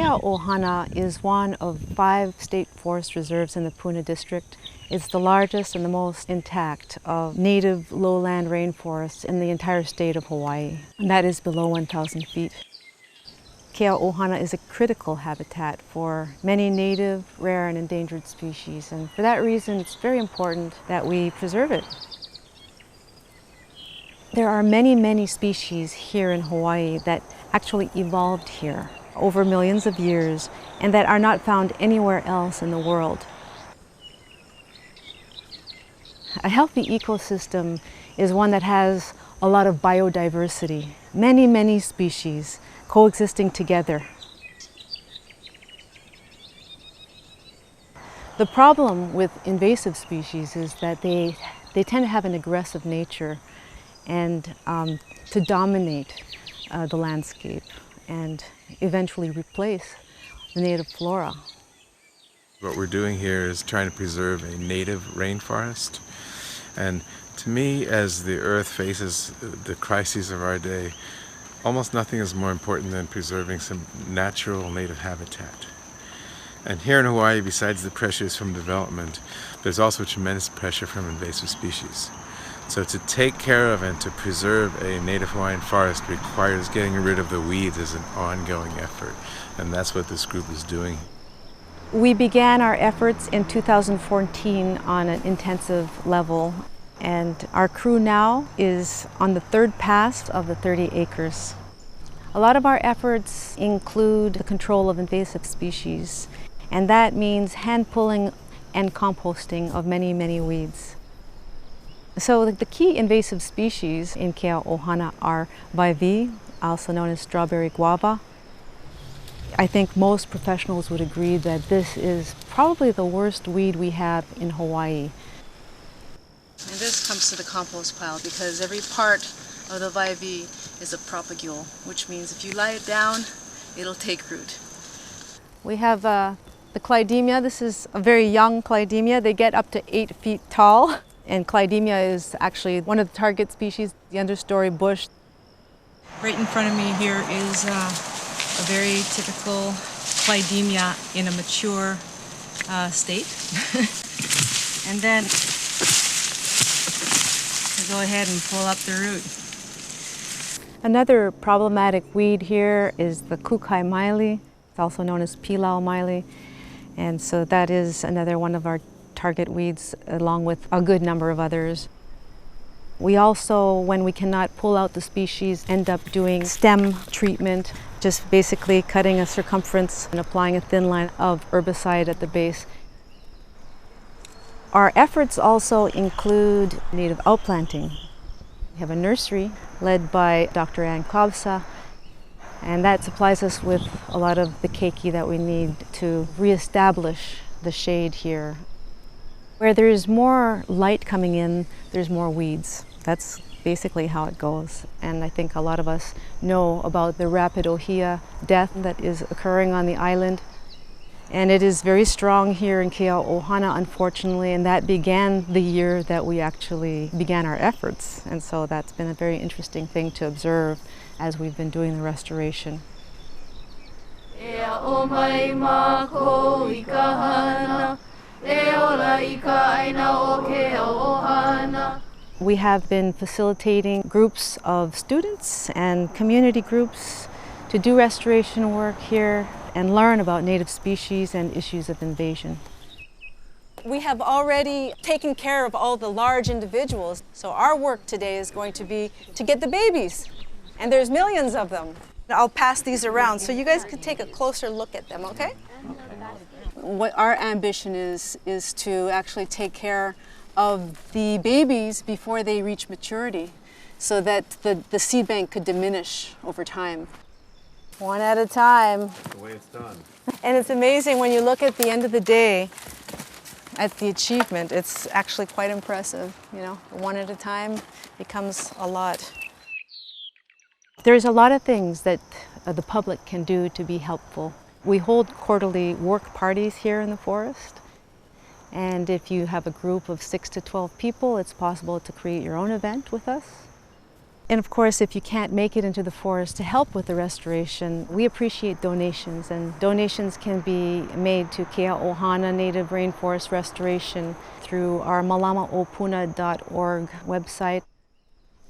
Keauʻohana is one of 5 state forest reserves in the Puna district. It's the largest and the most intact of native lowland rainforests in the entire state of Hawaii, and that is below 1,000 feet. Keauʻohana is a critical habitat for many native, rare, and endangered species, and for that reason it's very important that we preserve it. There are many, many species here in Hawaii that actually evolved here over millions of years and that are not found anywhere else in the world. A healthy ecosystem is one that has a lot of biodiversity, many, many species coexisting together. The problem with invasive species is that they tend to have an aggressive nature and to dominate the landscape and eventually replace the native flora. What we're doing here is trying to preserve a native rainforest. And to me, as the earth faces the crises of our day, almost nothing is more important than preserving some natural native habitat. And here in Hawaii, besides the pressures from development, there's also tremendous pressure from invasive species. So to take care of and to preserve a native Hawaiian forest requires getting rid of the weeds as an ongoing effort. And that's what this group is doing. We began our efforts in 2014 on an intensive level, and our crew now is on the 3rd pass of the 30 acres. A lot of our efforts include the control of invasive species, and that means hand pulling and composting of many, many weeds. So the key invasive species in Keauʻohana are BIVN, also known as strawberry guava. I think most professionals would agree that this is probably the worst weed we have in Hawaii. And this comes to the compost pile because every part of the BIVN is a propagule, which means if you lie it down, it'll take root. We have the Clydemia. This is a very young Clydemia. They get up to 8 feet tall. And Clydemia is actually one of the target species, the understory bush. Right in front of me here is a very typical Clydemia in a mature state. And then we go ahead and pull up the root. Another problematic weed here is the Kukai Maili. It's also known as Pilau Maili. And so that is another one of our target weeds, along with a good number of others. We also, when we cannot pull out the species, end up doing stem treatment, just basically cutting a circumference and applying a thin line of herbicide at the base. Our efforts also include native outplanting. We have a nursery led by Dr. Ann Kobsa, and that supplies us with a lot of the keiki that we need to reestablish the shade here. Where there's more light coming in, there's more weeds. That's basically how it goes. And I think a lot of us know about the rapid ohia death that is occurring on the island. And it is very strong here in Keauʻohana, unfortunately, and that began the year that we actually began our efforts. And so that's been a very interesting thing to observe as we've been doing the restoration. We have been facilitating groups of students and community groups to do restoration work here and learn about native species and issues of invasion. We have already taken care of all the large individuals, so our work today is going to be to get the babies, and there's millions of them. I'll pass these around so you guys can take a closer look at them, okay? What our ambition is to actually take care of the babies before they reach maturity so that the seed bank could diminish over time. One at a time. That's the way it's done. And it's amazing when you look at the end of the day at the achievement, it's actually quite impressive. You know, one at a time becomes a lot. There's a lot of things that the public can do to be helpful. We hold quarterly work parties here in the forest. And if you have a group of 6 to 12 people, it's possible to create your own event with us. And of course, if you can't make it into the forest to help with the restoration, we appreciate donations, and donations can be made to Keauʻohana Native Rainforest Restoration through our malamaopuna.org website.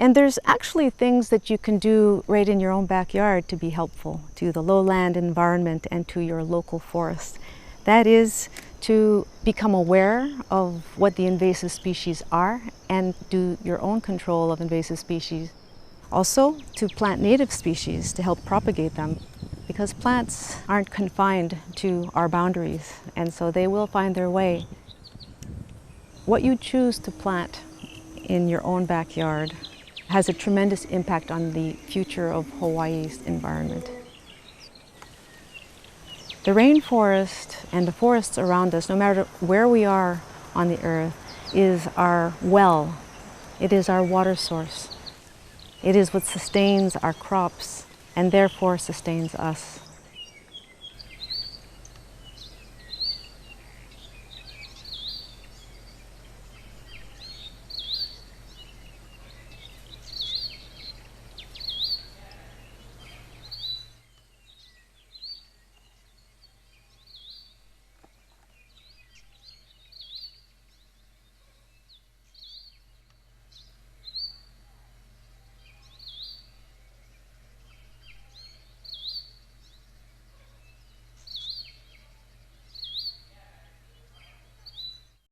And there's actually things that you can do right in your own backyard to be helpful to the lowland environment and to your local forest. That is to become aware of what the invasive species are and do your own control of invasive species. Also, to plant native species to help propagate them, because plants aren't confined to our boundaries, and so they will find their way. What you choose to plant in your own backyard has a tremendous impact on the future of Hawaii's environment. The rainforest and the forests around us, no matter where we are on the earth, is our well. It is our water source. It is what sustains our crops and therefore sustains us.